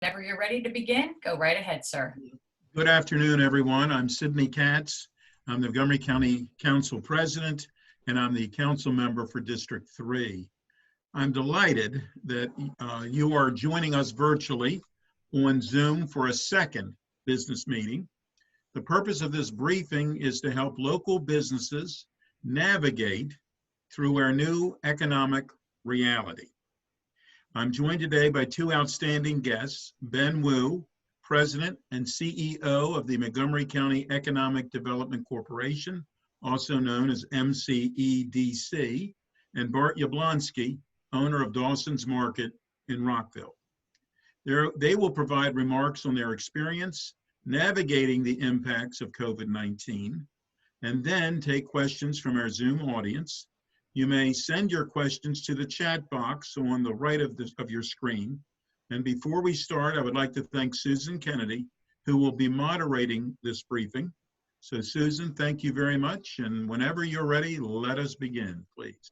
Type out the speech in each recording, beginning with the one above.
Whenever you're ready to begin, go right ahead, sir. Good afternoon, everyone. I'm Sidney Katz. I'm the Montgomery County Council President, and I'm the council member for District 3. I'm delighted that you are joining us virtually on Zoom for a second business meeting. The purpose of this briefing is to help local businesses navigate through our new economic reality. I'm joined today by two outstanding guests, Ben Wu, President and CEO of the Montgomery County Economic Development Corporation, also known as MCEDC, and Bart Yablonsky, owner of Dawsons Market in Rockville. They will provide remarks on their experience navigating the impacts of COVID-19, and then take questions from our Zoom audience. You may send your questions to the chat box on the right of your screen. And before we start, I would like to thank Susan Kennedy, who will be moderating this briefing. So Susan, thank you very much. And whenever you're ready, let us begin, please.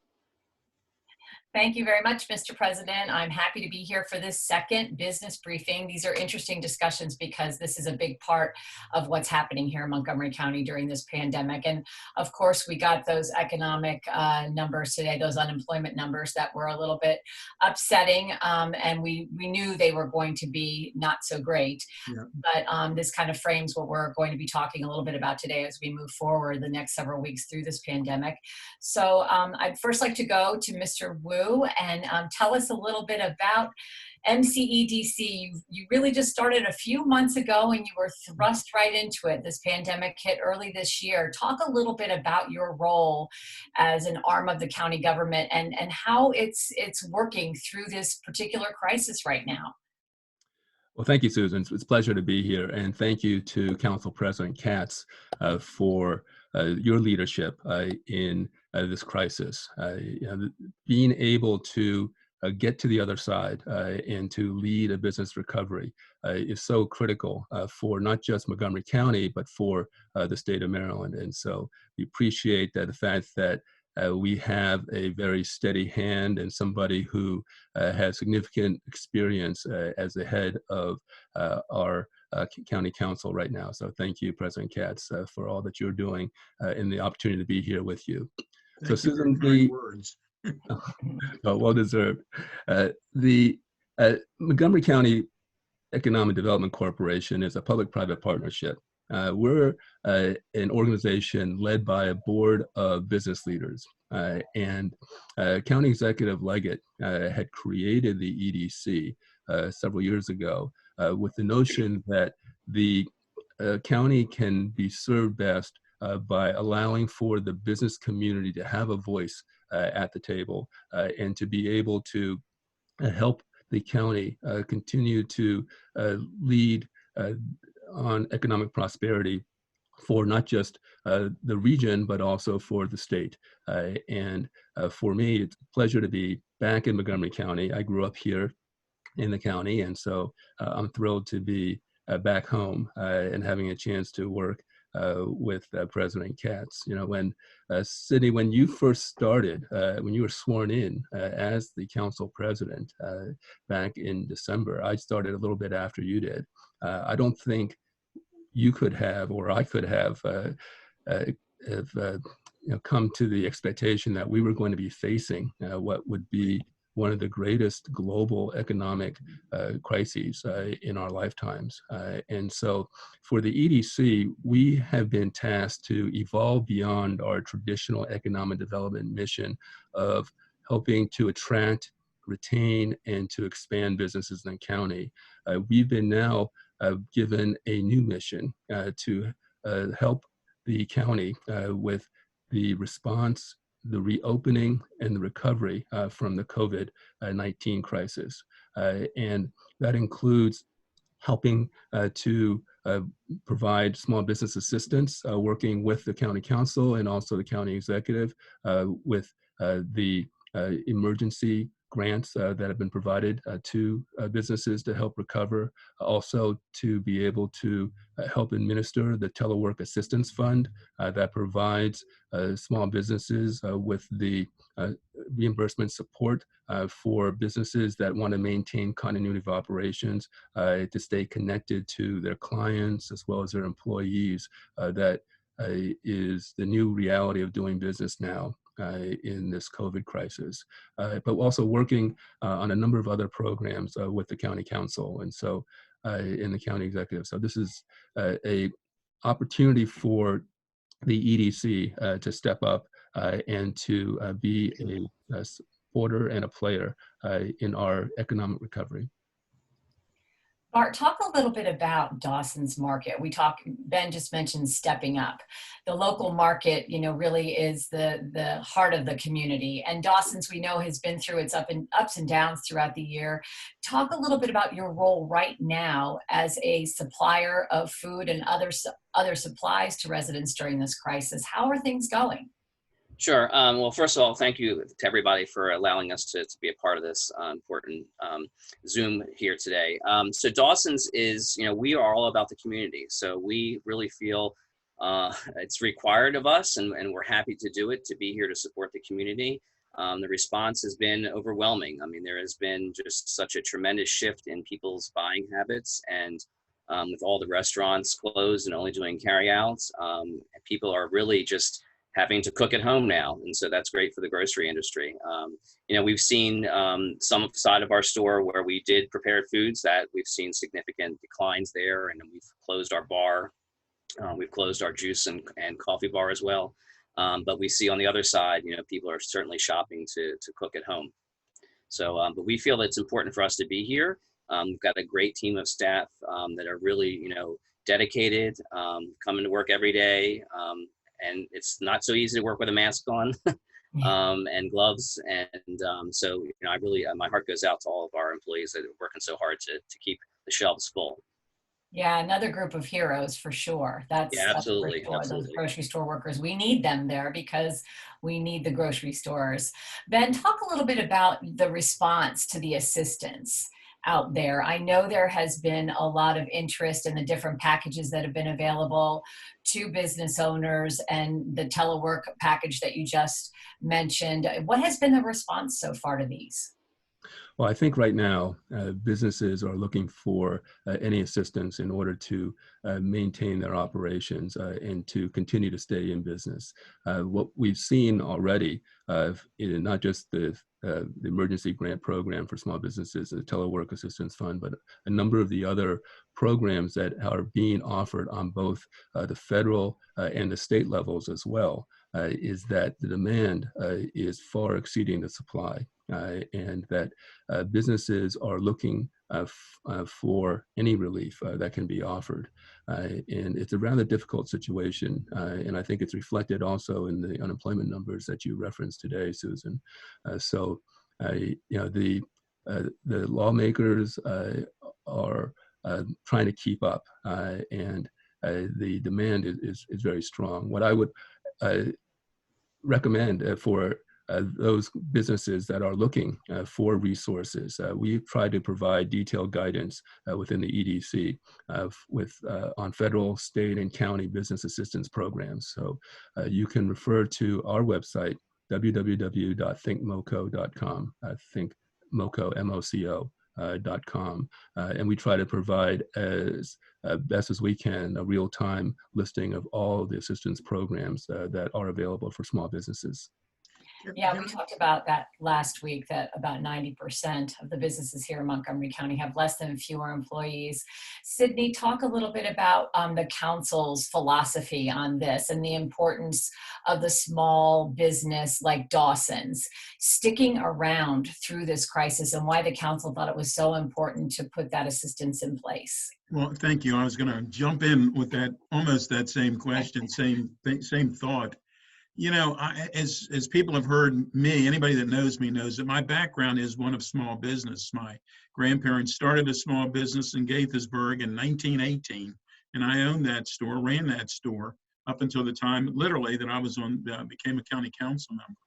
Thank you very much, Mr. President. I'm happy to be here for this second business briefing. These are interesting discussions because this is a big part of what's happening here in Montgomery County during this pandemic. And of course, we got those economic numbers today, those unemployment numbers that were a little bit upsetting. And we knew they were going to be not so great. Yeah. But this kind of frames what we're going to be talking a little bit about today as we move forward the next several weeks through this pandemic. So I'd first like to go to Mr. Wu and tell us a little bit about MCEDC. You really just started a few months ago and you were thrust right into it. This pandemic hit early this year. Talk a little bit about your role as an arm of the county government and how it's working through this particular crisis right now. Well, thank you, Susan. It's a pleasure to be here. And thank you to Council President Katz for your leadership in this crisis. Being able to get to the other side and to lead a business recovery is so critical for not just Montgomery County, but for the state of Maryland. And so we appreciate the fact that we have a very steady hand and somebody who has significant experience as the head of our county council right now. So thank you, President Katz, for all that you're doing and the opportunity to be here with you. Thank you Susan, for kind words. Well deserved. The Montgomery County Economic Development Corporation is a public-private partnership. We're an organization led by a board of business leaders, and County Executive Leggett had created the EDC several years ago with the notion that the county can be served best by allowing for the business community to have a voice at the table and to be able to help the county continue to lead on economic prosperity for not just the region, but also for the state. And for me, it's a pleasure to be back in Montgomery County. I grew up here in the county, and so I'm thrilled to be back home and having a chance to work with President Katz. You know, when Sidney, when you first started, when you were sworn in as the council president back in December, I started a little bit after you did. I don't think you could have, or I could have, come to the expectation that we were going to be facing what would be one of the greatest global economic crises in our lifetimes. And so for the EDC, we have been tasked to evolve beyond our traditional economic development mission of helping to attract, retain, and to expand businesses in the county. We've been now given a new mission to help the county with the response, the reopening, and the recovery from the COVID-19 crisis. And that includes helping to provide small business assistance, working with the county council and also the county executive with the emergency grants that have been provided to businesses to help recover, also to be able to help administer the Telework Assistance Fund that provides small businesses with the reimbursement support for businesses that want to maintain continuity of operations, to stay connected to their clients as well as their employees. That is the new reality of doing business now in this COVID crisis, but also working on a number of other programs with the county council and so in the county executive. So this is a opportunity for the EDC to step up and to be a supporter and a player in our economic recovery. Bart, talk a little bit about Dawsons Market. Ben just mentioned stepping up. The local market, really is the heart of the community. And Dawsons, we know, has been through its ups and downs throughout the year. Talk a little bit about your role right now as a supplier of food and other supplies to residents during this crisis. How are things going? Sure. Well, first of all, thank you to everybody for allowing us to be a part of this important Zoom here today. So Dawsons is, we are all about the community. So we really feel it's required of us, and we're happy to do it, to be here to support the community. The response has been overwhelming. I mean, there has been just such a tremendous shift in people's buying habits, and with all the restaurants closed and only doing carryouts, people are really just having to cook at home now. And so that's great for the grocery industry. We've seen some side of our store where we did prepared foods that we've seen significant declines there. And we've closed our bar. We've closed our juice and coffee bar as well. But we see on the other side, people are certainly shopping to cook at home. So, but we feel that it's important for us to be here. We've got a great team of staff that are really, dedicated, coming to work every day. And it's not so easy to work with a mask on and gloves. And so, I really, my heart goes out to all of our employees that are working so hard to keep the shelves full. Yeah, another group of heroes for sure. Yeah, absolutely. That's those grocery store workers. We need them there because we need the grocery stores. Ben, talk a little bit about the response to the assistance out there. I know there has been a lot of interest in the different packages that have been available to business owners and the telework package that you just mentioned. What has been the response so far to these? Well, I think right now businesses are looking for any assistance in order to maintain their operations and to continue to stay in business. What we've seen already, in not just the emergency grant program for small businesses, the Telework Assistance Fund, but a number of the other programs that are being offered on both the federal and the state levels as well, is that the demand is far exceeding the supply. And that businesses are looking for any relief that can be offered. And it's a rather difficult situation. And I think it's reflected also in the unemployment numbers that you referenced today, Susan. So the lawmakers are trying to keep up, and the demand is very strong. What I would recommend for those businesses that are looking for resources, we've tried to provide detailed guidance within the EDC on federal, state, and county business assistance programs. So you can refer to our website, www.thinkmoco.com, thinkmoco, M-O-C-O.com, and we try to provide as best as we can a real-time listing of all the assistance programs that are available for small businesses. Yeah, we talked about that last week, that about 90% of the businesses here in Montgomery County have less than fewer employees. Sidney, talk a little bit about the council's philosophy on this and the importance of the small business like Dawsons sticking around through this crisis, and why the council thought it was so important to put that assistance in place. Well, thank you. I was going to jump in with almost that same question, same thought. As people have heard me, anybody that knows me knows that my background is one of small business. My grandparents started a small business in Gaithersburg in 1918, and I owned that store, ran that store up until the time, literally, that I became a county council member.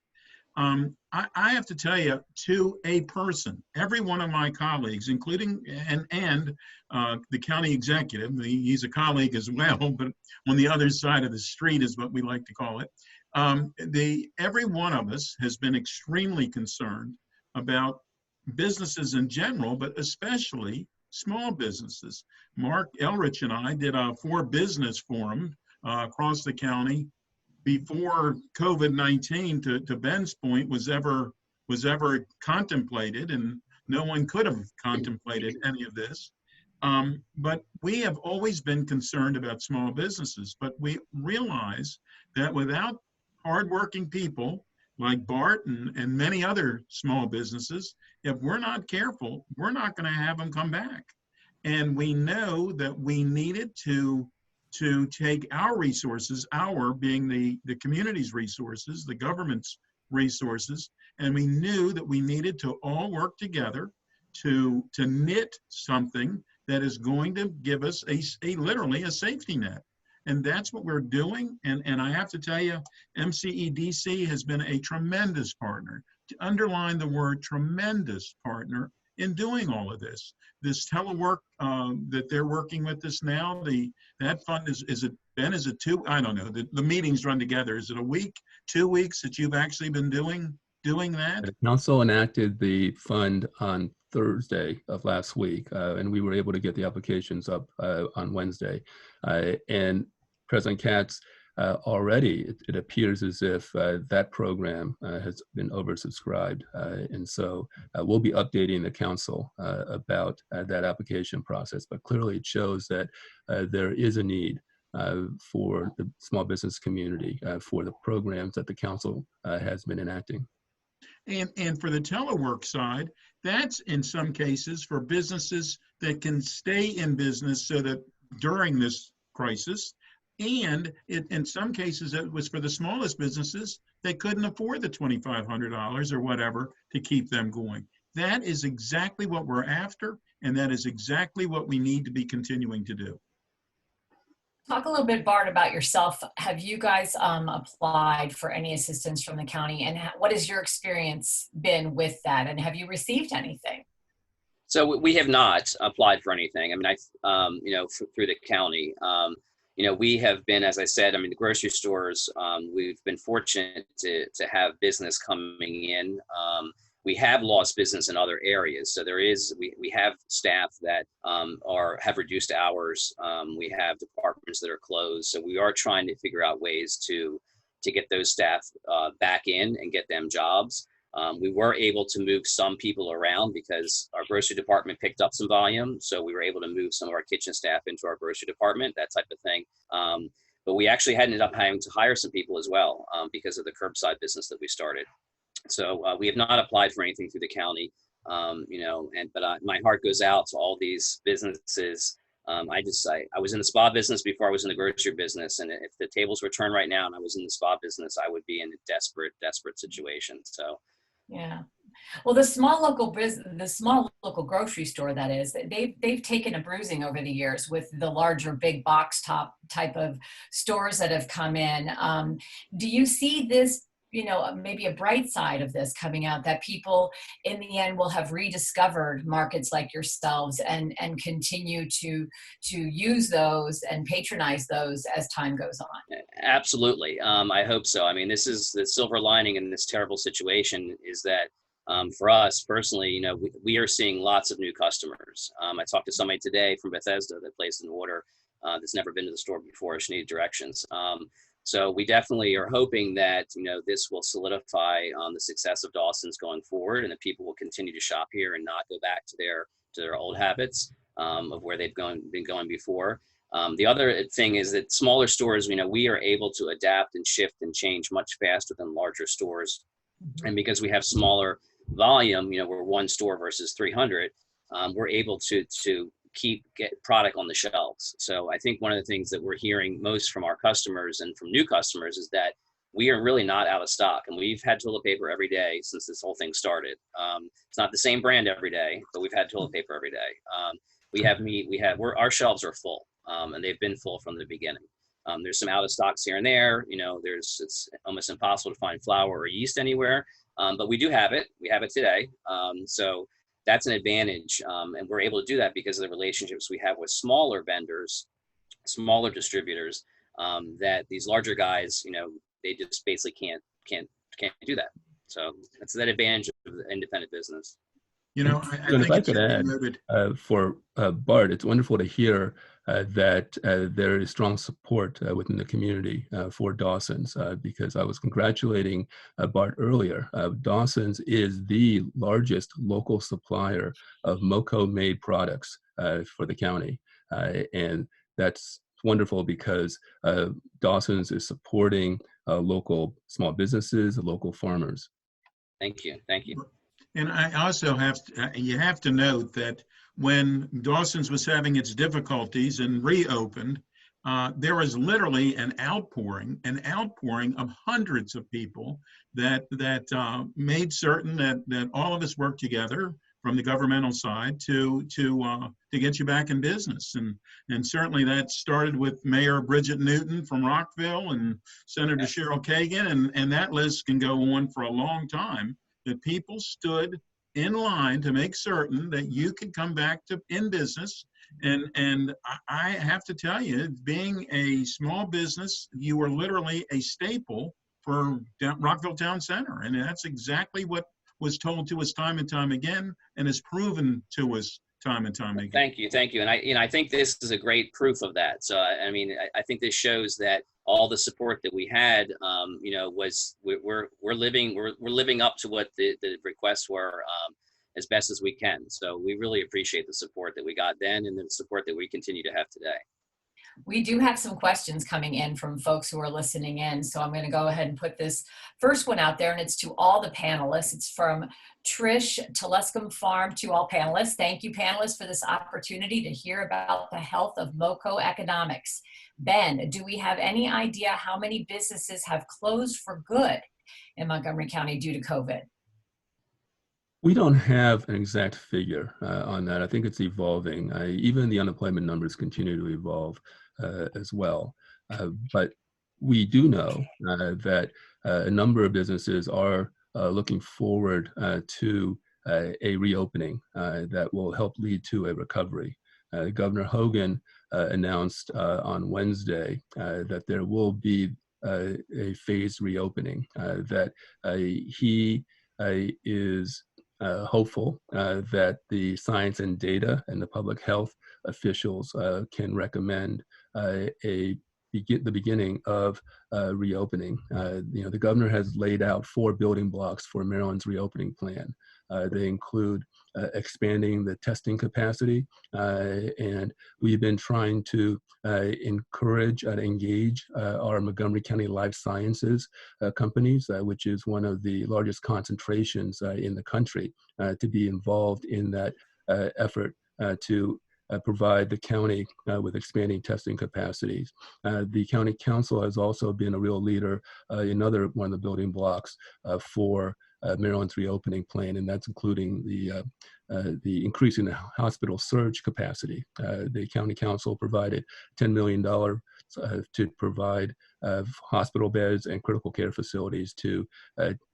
I have to tell you, to a person, every one of my colleagues, including and the county executive, he's a colleague as well, but on the other side of the street is what we like to call it. Every one of us has been extremely concerned about businesses in general, but especially small businesses. Mark Elrich and I did a 4-business forum across the county before COVID-19, to Ben's point, was ever contemplated, and no one could have contemplated any of this. But we have always been concerned about small businesses, but we realize that without hardworking people like Bart and many other small businesses, if we're not careful, we're not going to have them come back. And we know that we needed to take our resources, our being the community's resources, the government's resources, and we knew that we needed to all work together to knit something that is going to give us literally a safety net. And that's what we're doing. And I have to tell you, MCEDC has been a tremendous partner, to underline the word tremendous partner, in doing all of this. This telework that they're working with us now, that fund is it, Ben, is it 2? I don't know. The meetings run together. Is it a week, 2 weeks that you've actually been doing that? The council enacted the fund on Thursday of last week, and we were able to get the applications up on Wednesday. And President Katz, already it appears as if that program has been oversubscribed. And so we'll be updating the council about that application process. But clearly it shows that there is a need for the small business community for the programs that the council has been enacting. And for the telework side, that's in some cases for businesses that can stay in business so that during this crisis, and in some cases it was for the smallest businesses that couldn't afford the $2,500 or whatever to keep them going. That is exactly what we're after, and that is exactly what we need to be continuing to do. Talk a little bit, Bart, about yourself. Have you guys applied for any assistance from the county, and what has your experience been with that? And have you received anything? So we have not applied for anything. I mean, through the county, we have been, as I said, the grocery stores, we've been fortunate to have business coming in. We have lost business in other areas. So we have staff that have reduced hours. We have departments that are closed. So we are trying to figure out ways to get those staff back in and get them jobs. We were able to move some people around because our grocery department picked up some volume. So we were able to move some of our kitchen staff into our grocery department, that type of thing. But we actually ended up having to hire some people as well because of the curbside business that we started. So we have not applied for anything through the county, but my heart goes out to all these businesses. I was in the spa business before I was in the grocery business. And if the tables were turned right now and I was in the spa business, I would be in a desperate situation. So. Yeah. Well, the small local grocery store, that is, they've taken a bruising over the years with the larger big box top type of stores that have come in. Do you see this, maybe a bright side of this coming out, that people in the end will have rediscovered markets like yourselves and continue to use those and patronize those as time goes on? Absolutely. I hope so. This is the silver lining in this terrible situation, is that for us personally, we are seeing lots of new customers. I talked to somebody today from Bethesda that placed an order that's never been to the store before. She needed directions. So we definitely are hoping that, this will solidify the success of Dawson's going forward, and that people will continue to shop here and not go back to their old habits of where they've been going before. The other thing is that smaller stores, we are able to adapt and shift and change much faster than larger stores. Mm-hmm. And because we have smaller volume, we're one store versus 300, we're able to get product on the shelves. So I think one of the things that we're hearing most from our customers and from new customers is that we are really not out of stock, and we've had toilet paper every day since this whole thing started. It's not the same brand every day, but we've had toilet paper every day. We have meat, our shelves are full, and they've been full from the beginning. There's some out of stocks here and there. It's almost impossible to find flour or yeast anywhere, but we do have it. We have it today. So that's an advantage, and we're able to do that because of the relationships we have with smaller vendors, smaller distributors, that these larger guys, they just basically can't do that. So that's that advantage of the independent business. I And think if I it could should be add, noted. for Bart, it's wonderful to hear that there is strong support within the community for Dawsons, because I was congratulating Bart earlier. Dawsons is the largest local supplier of MoCo-made products for the county. And that's wonderful because Dawsons is supporting local small businesses, local farmers. Thank you. Thank you. And I also you have to note that when Dawsons was having its difficulties and reopened, there was literally an outpouring of hundreds of people that made certain that all of us worked together from the governmental side to get you back in business. And certainly that started with Mayor Bridget Newton from Rockville and Senator Cheryl Kagan, and that list can go on for a long time, that people stood in line to make certain that you could come back in business. And I have to tell you, being a small business, you were literally a staple for Rockville Town Center. And that's exactly what was told to us time and time again, and is proven to us time and time again. Thank you. And I think this is a great proof of that. So I think this shows that all the support that we had, we're living up to what the requests were as best as we can. So we really appreciate the support that we got then and the support that we continue to have today. We do have some questions coming in from folks who are listening in. So I'm going to go ahead and put this first one out there, and it's to all the panelists. It's from Trish Telescombe Farm. To all panelists, thank you, panelists, for this opportunity to hear about the health of MoCo economics. Ben, do we have any idea how many businesses have closed for good in Montgomery County due to COVID? We don't have an exact figure on that. I think it's evolving. Even the unemployment numbers continue to evolve as well. But we do know that a number of businesses are looking forward to a reopening that will help lead to a recovery. Governor Hogan announced on Wednesday that there will be a phased reopening, that he is hopeful that the science and data and the public health officials can recommend the beginning of reopening. The governor has laid out 4 building blocks for Maryland's reopening plan. They include expanding the testing capacity, and we've been trying to encourage and engage our Montgomery County Life Sciences companies, which is one of the largest concentrations in the country, to be involved in that effort to provide the county with expanding testing capacities. The county council has also been a real leader in another one of the building blocks for Maryland's reopening plan, and that's including the increasing the hospital surge capacity. The county council provided $10 million to provide hospital beds and critical care facilities to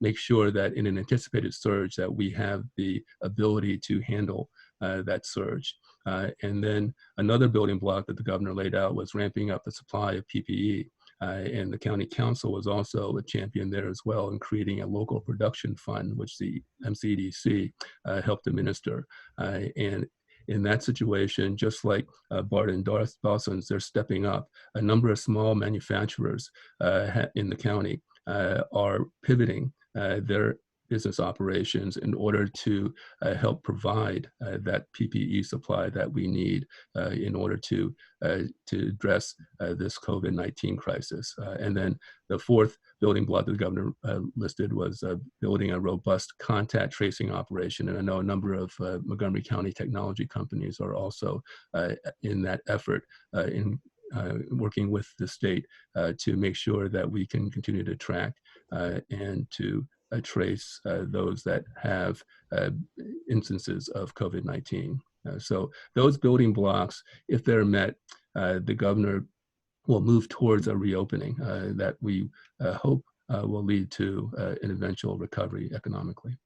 make sure that in an anticipated surge that we have the ability to handle that surge. And then another building block that the governor laid out was ramping up the supply of PPE. And the county council was also a champion there as well in creating a local production fund, which the MCEDC helped administer. And in that situation, just like Bart and Dawsons, they're stepping up. A number of small manufacturers in the county are pivoting their business operations in order to help provide that PPE supply that we need in order to address this COVID-19 crisis. And then the fourth building block that the governor listed was building a robust contact tracing operation. And I know a number of Montgomery County technology companies are also in that effort in working with the state to make sure that we can continue to track and to trace those that have instances of COVID-19. So those building blocks, if they're met, the governor will move towards a reopening that we hope will lead to an eventual recovery economically.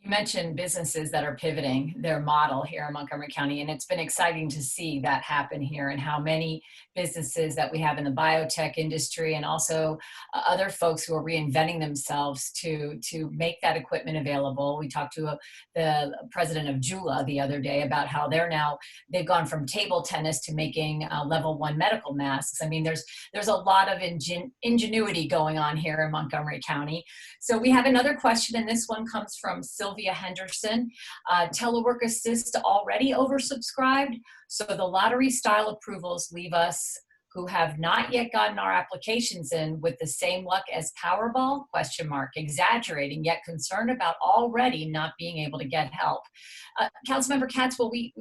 You mentioned businesses that are pivoting their model here in Montgomery County, and it's been exciting to see that happen here, and how many businesses that we have in the biotech industry and also other folks who are reinventing themselves to make that equipment available. We talked to the president of Jula the other day about how they've gone from table tennis to making level 1 medical masks. I mean, there's a lot of ingenuity going on here in Montgomery County. So we have another question, and this one comes from Sylvia Henderson. Telework Assist already oversubscribed, so the lottery style approvals leave us who have not yet gotten our applications in with the same luck as Powerball, ? Exaggerating, yet concerned about already not being able to get help. Councilmember Katz, will we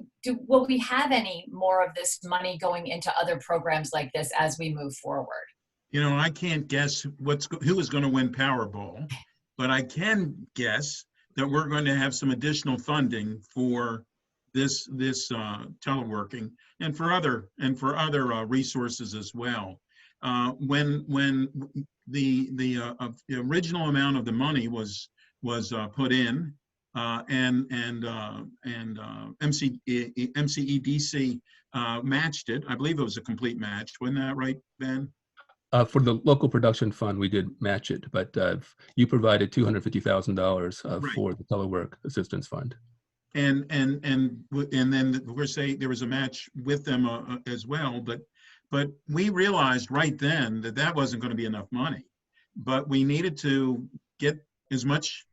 have any more of this money going into other programs like this as we move forward? You know, I can't guess who is going to win Powerball, but I can guess that we're going to have some additional funding for this teleworking and for other resources as well. When the original amount of the money was put in, and MCEDC matched it. I believe it was a complete match. Wasn't that right, Ben? For the local production fund, we did match it, but you provided $250,000 Right. for the telework assistance fund. And then we're saying there was a match with them as well, but we realized right then that wasn't going to be enough money, but we needed to get as much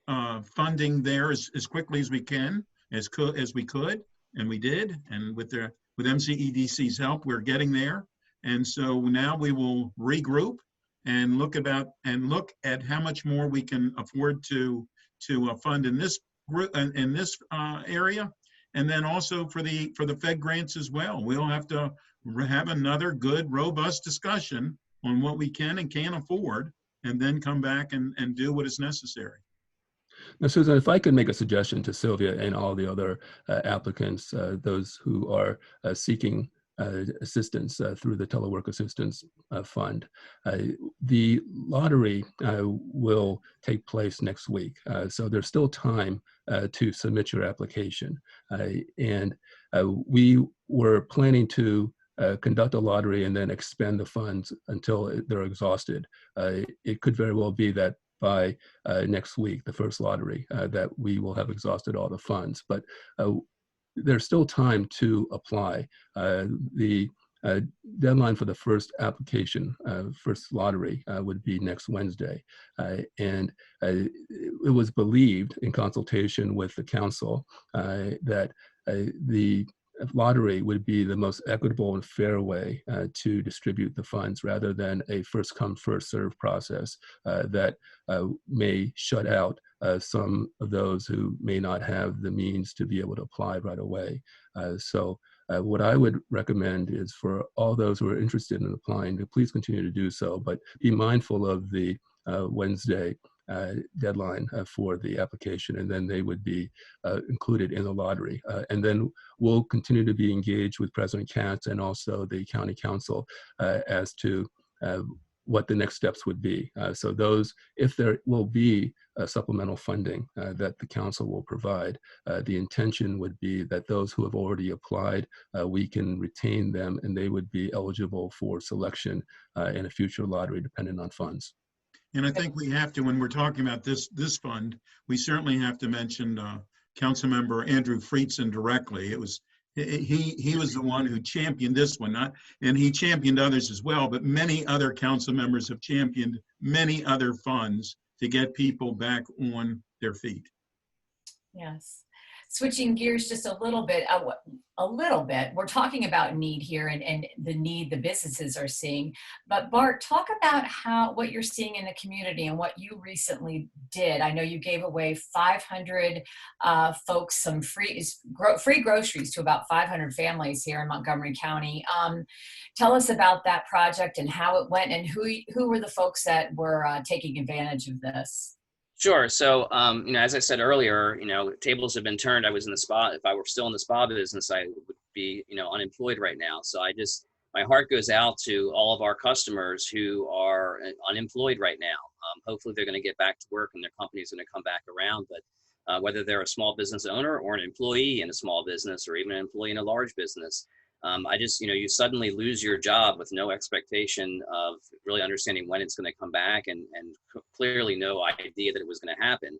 funding there as quickly as we can, as we could, and we did. And with MCEDC's help, we're getting there. And so now we will regroup and look at how much more we can afford to fund in this group in this area, and then also for the Fed grants as well. We'll have to have another good, robust discussion on what we can and can't afford, and then come back and do what is necessary. Now, Susan, if I could make a suggestion to Sylvia and all the other applicants, those who are seeking assistance through the Telework Assistance Fund. The lottery will take place next week, so there's still time to submit your application. And we were planning to conduct a lottery and then expend the funds until they're exhausted. It could very well be that by next week, the first lottery, that we will have exhausted all the funds. But there's still time to apply. The deadline for the first application, first lottery, would be next Wednesday. And it was believed in consultation with the council that the lottery would be the most equitable and fair way to distribute the funds, rather than a first come, first serve process that may shut out some of those who may not have the means to be able to apply right away. So what I would recommend is for all those who are interested in applying to please continue to do so, but be mindful of the Wednesday deadline for the application, and then they would be included in the lottery. And then we'll continue to be engaged with President Katz and also the County Council as to what the next steps would be. So those, if there will be supplemental funding that the council will provide, the intention would be that those who have already applied, we can retain them and they would be eligible for selection in a future lottery dependent on funds. And I think we have to, when we're talking about this fund, we certainly have to mention Councilmember Andrew Friedson directly. It was he was the one who championed this one, and he championed others as well, but many other council members have championed many other funds to get people back on their feet. Yes. Switching gears just a little bit, we're talking about need here and the need the businesses are seeing. But Bart, talk about what you're seeing in the community and what you recently did. I know you gave away 500 folks some free groceries to about 500 families here in Montgomery County. Tell us about that project and how it went, and who were the folks that were taking advantage of this? Sure. So, as I said earlier, tables have been turned. I was in the spa. If I were still in the spa business, I would be, unemployed right now. So I just my heart goes out to all of our customers who are unemployed right now. Hopefully they're going to get back to work and their company's going to come back around. But whether they're a small business owner or an employee in a small business or even an employee in a large business, you suddenly lose your job with no expectation of really understanding when it's going to come back and clearly no idea that it was going to happen.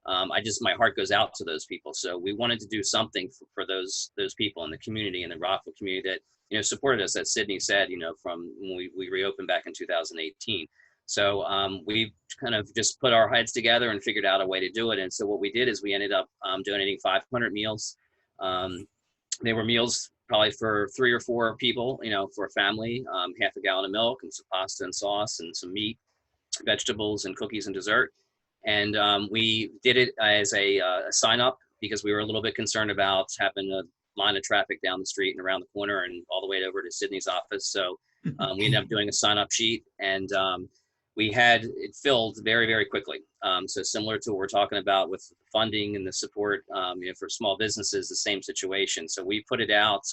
My heart goes out to those people. So we wanted to do something for those people in the community, in the Rockville community that, supported us, as Sidney said, from when we reopened back in 2018. So we kind of just put our heads together and figured out a way to do it. And so what we did is we ended up donating 500 meals. They were meals probably for 3 or 4 people, for a family, half a gallon of milk and some pasta and sauce and some meat, vegetables and cookies and dessert. And we did it as a sign up because we were a little bit concerned about having a line of traffic down the street and around the corner and all the way over to Sidney's office. So we ended up doing a sign up sheet, and we had it filled very, very quickly. So similar to what we're talking about with funding and the support for small businesses, the same situation. So we put it out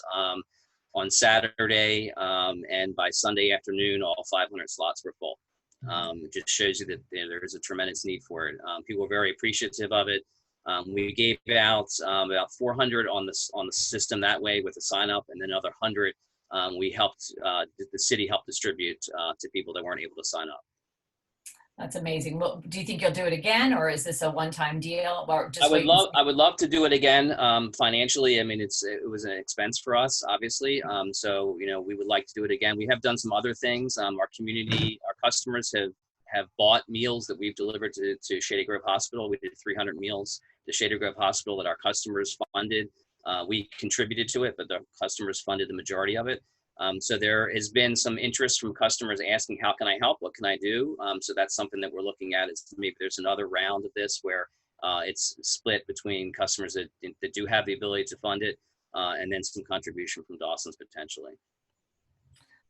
on Saturday, and by Sunday afternoon, all 500 slots were full. It just shows you that there is a tremendous need for it. People were very appreciative of it. We gave out about 400 on the system that way with a sign up, and then another 100 we helped, the city helped distribute to people that weren't able to sign up. That's amazing. Well, do you think you'll do it again, or is this a one-time deal? Or just I would love to do it again. Financially, I mean, it was an expense for us, obviously. So we would like to do it again. We have done some other things. Our community, our customers have bought meals that we've delivered to Shady Grove Hospital. We did 300 meals to Shady Grove Hospital that our customers funded. We contributed to it, but the customers funded the majority of it. So there has been some interest from customers asking, how can I help? What can I do? So that's something that we're looking at, is maybe there's another round of this where it's split between customers that do have the ability to fund it, and then some contribution from Dawsons potentially.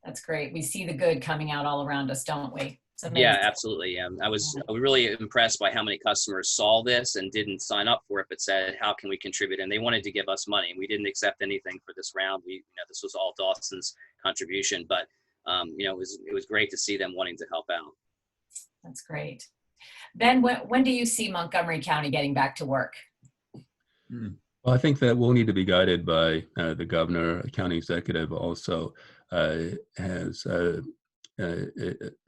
That's great. We see the good coming out all around us, don't we? Yeah, absolutely. I was really impressed by how many customers saw this and didn't sign up for it, but said, how can we contribute? And they wanted to give us money. We didn't accept anything for this round. This was all Dawson's contribution, but it was great to see them wanting to help out. That's great. Ben, when do you see Montgomery County getting back to work? Well, I think that we'll need to be guided by the governor. County executive also has a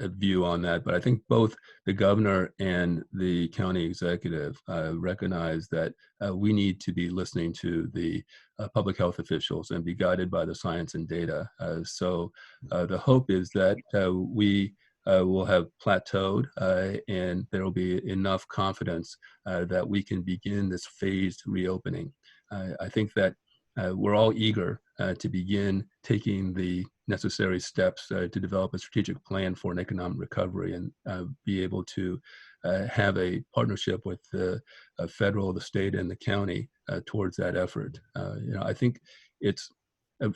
view on that, but I think both the governor and the county executive recognize that we need to be listening to the public health officials and be guided by the science and data. So the hope is that we will have plateaued and there will be enough confidence that we can begin this phased reopening. I think that we're all eager to begin taking the necessary steps to develop a strategic plan for an economic recovery and be able to have a partnership with the federal, the state, and the county towards that effort. I think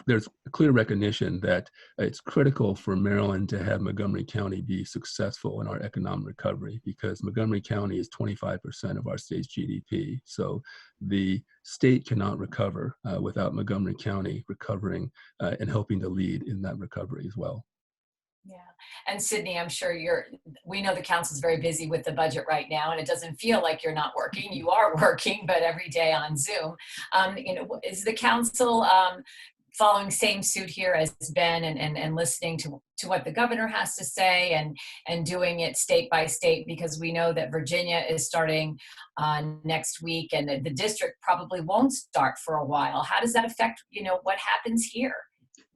there's a clear recognition that it's critical for Maryland to have Montgomery County be successful in our economic recovery, because Montgomery County is 25% of our state's GDP. So the state cannot recover without Montgomery County recovering and helping to lead in that recovery as well. Yeah. And Sidney, I'm sure we know the council's very busy with the budget right now, and it doesn't feel like you're not working. You are working, but every day on Zoom. Is the council following same suit here as Ben and listening to what the governor has to say and doing it state by state? Because we know that Virginia is starting next week, and the district probably won't start for a while. How does that affect, what happens here?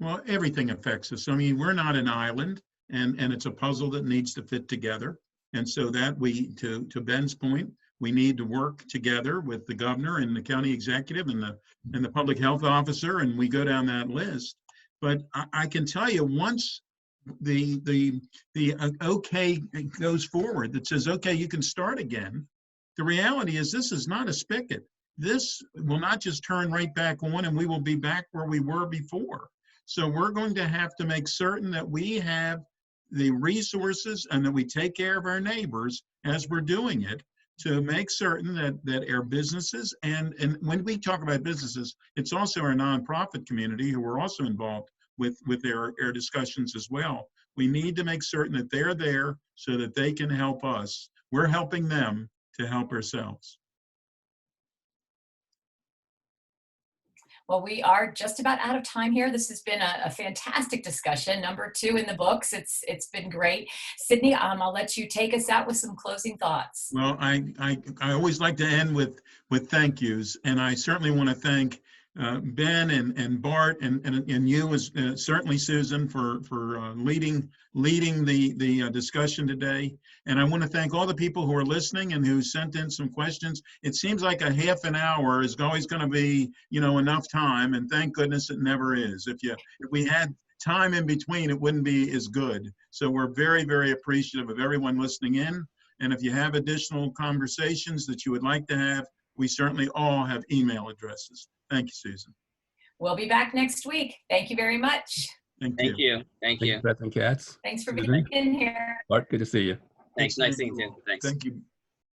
Well, everything affects us. I mean, we're not an island, and it's a puzzle that needs to fit together. And so that to Ben's point, we need to work together with the governor and the county executive and the public health officer, and we go down that list. But I can tell you, once the okay goes forward that says, okay, you can start again, the reality is this is not a spigot. This will not just turn right back on and we will be back where we were before. So we're going to have to make certain that we have the resources and that we take care of our neighbors as we're doing it, to make certain that our businesses, and when we talk about businesses, it's also our nonprofit community who are also involved with their discussions as well. We need to make certain that they're there so that they can help us. We're helping them to help ourselves. Well, we are just about out of time here. This has been a fantastic discussion. Number 2 in the books. It's been great. Sidney, I'll let you take us out with some closing thoughts. Well, I always like to end with thank yous, and I certainly want to thank Ben and Bart and you, as certainly Susan, for leading the discussion today. And I want to thank all the people who are listening and who sent in some questions. It seems like a half an hour is always going to be, enough time, and thank goodness it never is. If we had time in between, it wouldn't be as good. So we're very, very appreciative of everyone listening in. And if you have additional conversations that you would like to have, we certainly all have email addresses. Thank you, Susan. We'll be back next week. Thank you very much. Thank Thank you. you. Thank you. President Katz. Thanks for Susan. being in here. Bart, good to see you. Thanks. Nice seeing you. Thanks. Thank you.